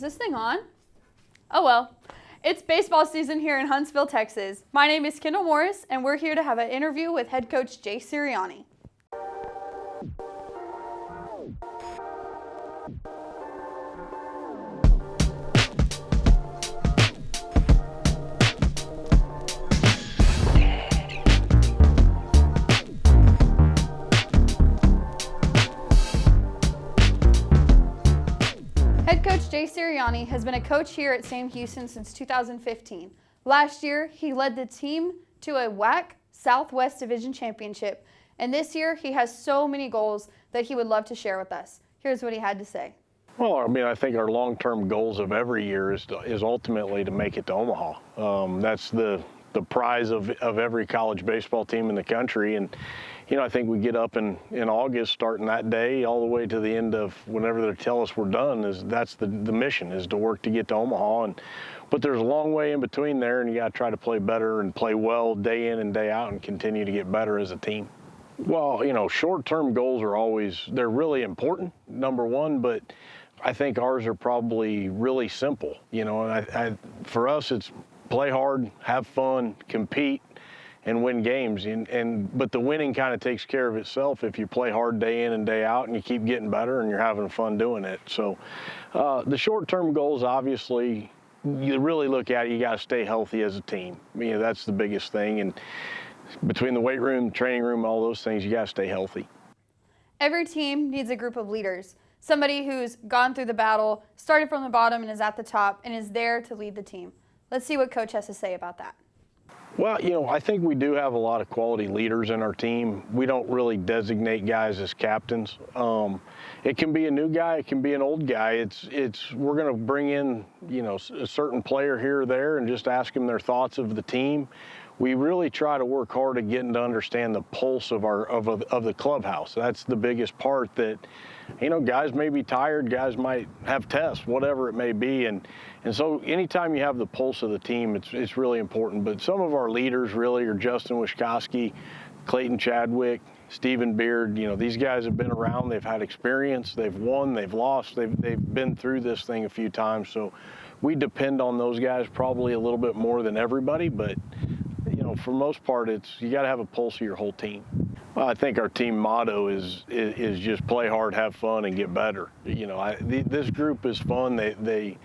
Is this thing on? Oh well. It's baseball season here in Huntsville, Texas. My name is Kendyll Morris, and we're here to have an interview with head coach Jay Sirianni. Head coach Jay Sirianni has been a coach here at Sam Houston since 2015. Last year, he led the team to a WAC Southwest Division Championship, and this year he has so many goals that he would love to share with us. Here's what he had to say. Well, I think our long-term goals of every year is ultimately to make it to Omaha. That's the prize of every college baseball team in the country, and I think we get up in August, starting that day all the way to the end of whenever they tell us we're done. That's the mission, is to work to get to Omaha. But there's a long way in between there, and you got to try to play better and play well day in and day out and continue to get better as a team. Well, short-term goals they're really important, number one, but I think ours are probably really simple. For us, it's play hard, have fun, compete, and win games. But the winning kind of takes care of itself if you play hard day in and day out and you keep getting better and you're having fun doing it. So the short-term goals, obviously, you really look at it, you got to stay healthy as a team. That's the biggest thing. And between the weight room, training room, all those things, you got to stay healthy. Every team needs a group of leaders, somebody who's gone through the battle, started from the bottom and is at the top and is there to lead the team. Let's see what Coach has to say about that. Well, I think we do have a lot of quality leaders in our team. We don't really designate guys as captains. It can be a new guy, it can be an old guy. We're going to bring in, a certain player here or there and just ask them their thoughts of the team. We really try to work hard at getting to understand the pulse of the clubhouse. That's the biggest part. That guys may be tired, guys might have tests, whatever it may be, and so anytime you have the pulse of the team, it's really important. But some of our leaders really are Justin Wischkowski, Clayton Chadwick, Stephen Beard. These guys have been around, they've had experience, they've won, they've lost, they've been through this thing a few times. So we depend on those guys probably a little bit more than everybody, but for most part, you got to have a pulse of your whole team. Well, I think our team motto is just play hard, have fun, and get better. This group is fun. They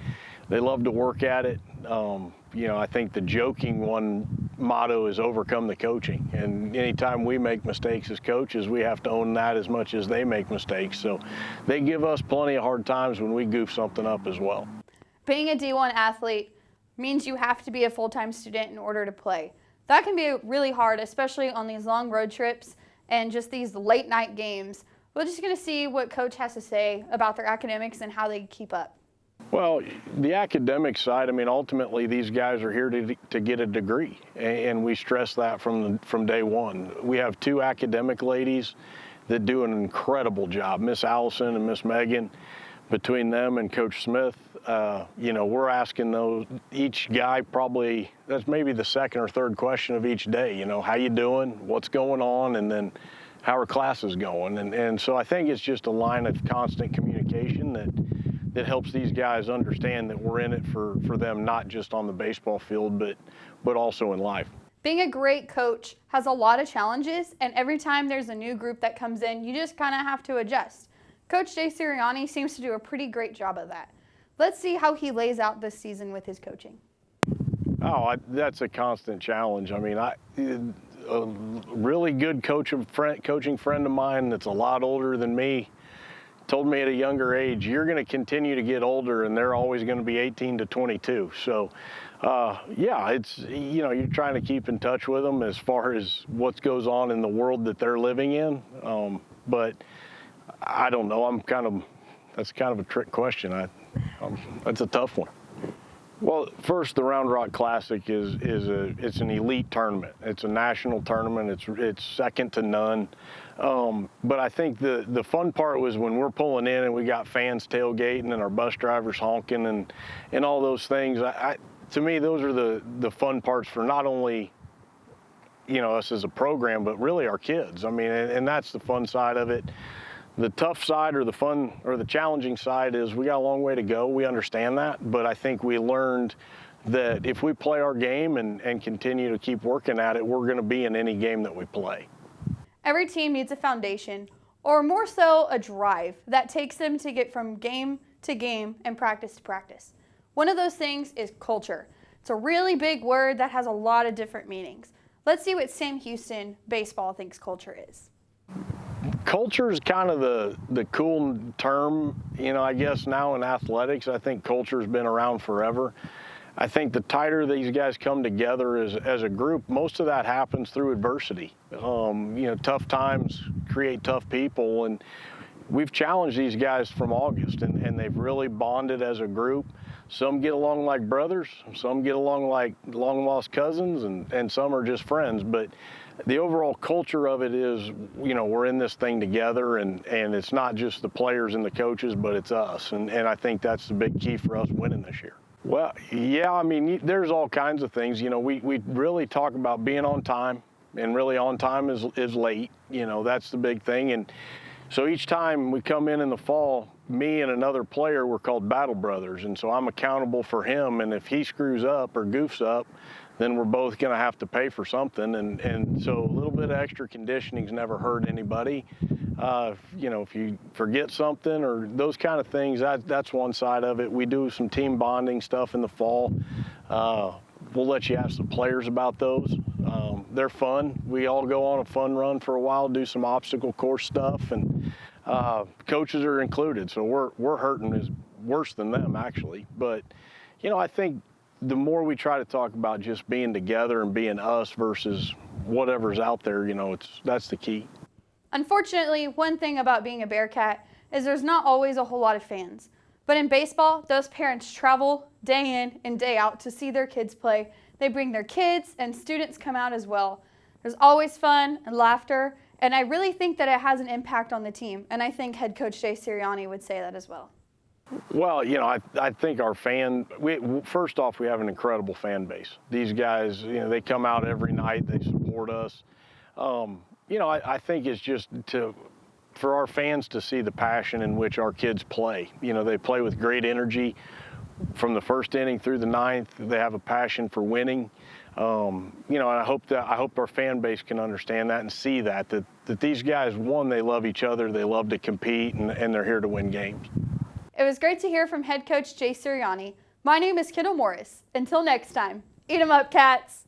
love to work at it. I think the joking motto is overcome the coaching. And anytime we make mistakes as coaches, we have to own that as much as they make mistakes. So they give us plenty of hard times when we goof something up as well. Being a D1 athlete means you have to be a full-time student in order to play. That can be really hard, especially on these long road trips and just these late night games. We're just going to see what Coach has to say about their academics and how they keep up. Well, the academic side, ultimately these guys are here to get a degree, and we stress that from day one. We have two academic ladies that do an incredible job, Miss Allison and Miss Megan. Between them and Coach Smith, we're asking each guy probably, that's maybe the second or third question of each day, how you doing, what's going on, and then how are classes going. And so I think it's just a line of constant communication that helps these guys understand that we're in it for them, not just on the baseball field, but also in life. Being a great coach has a lot of challenges, and every time there's a new group that comes in, you just kind of have to adjust. Coach Jay Sirianni seems to do a pretty great job of that. Let's see how he lays out this season with his coaching. That's a constant challenge. A really good coaching friend of mine that's a lot older than me told me at a younger age, you're going to continue to get older and they're always going to be 18 to 22. So, you're trying to keep in touch with them as far as what goes on in the world that they're living in. But I don't know. That's kind of a trick question. That's a tough one. Well, first, the Round Rock Classic it's an elite tournament. It's a national tournament. It's second to none. But I think the fun part was when we're pulling in and we got fans tailgating and our bus drivers honking and all those things. To me, those are the fun parts for not only us as a program, but really our kids. And that's the fun side of it. The tough side or the fun or the challenging side is we got a long way to go. We understand that, but I think we learned that if we play our game and continue to keep working at it, we're going to be in any game that we play. Every team needs a foundation, or more so a drive, that takes them to get from game to game and practice to practice. One of those things is culture. It's a really big word that has a lot of different meanings. Let's see what Sam Houston baseball thinks culture is. Culture is kind of the cool term, I guess now in athletics. I think culture's been around forever. I think the tighter these guys come together as a group, most of that happens through adversity. Tough times create tough people, and we've challenged these guys from August, and they've really bonded as a group. Some get along like brothers, some get along like long-lost cousins, and some are just friends. But the overall culture of it is, we're in this thing together, and it's not just the players and the coaches, but it's us. And I think that's the big key for us winning this year. Well, yeah, there's all kinds of things. We really talk about being on time, and really on time is late. That's the big thing. And so each time we come in the fall, me and another player, we're called battle brothers. And so I'm accountable for him. And if he screws up or goofs up, then we're both going to have to pay for something. And so a little bit of extra conditioning's never hurt anybody. If you forget something or those kind of things, that's one side of it. We do some team bonding stuff in the fall. We'll let you ask the players about those. They're fun. We all go on a fun run for a while, do some obstacle course stuff, and coaches are included. So we're hurting is worse than them, actually. But, I think the more we try to talk about just being together and being us versus whatever's out there, that's the key. Unfortunately, one thing about being a Bearkat is there's not always a whole lot of fans. But in baseball, those parents travel day in and day out to see their kids play. They bring their kids, and students come out as well. There's always fun and laughter, and I really think that it has an impact on the team, and I think head coach Jay Sirianni would say that as well. Well, I think our first off, we have an incredible fan base. These guys, they come out every night, they support us. I think it's just for our fans to see the passion in which our kids play. They play with great energy from the first inning through the ninth. They have a passion for winning. And I hope our fan base can understand that and see that these guys, they love each other, they love to compete, and they're here to win games. It was great to hear from head coach Jay Sirianni. My name is Kendyll Morris. Until next time, eat 'em up, Cats.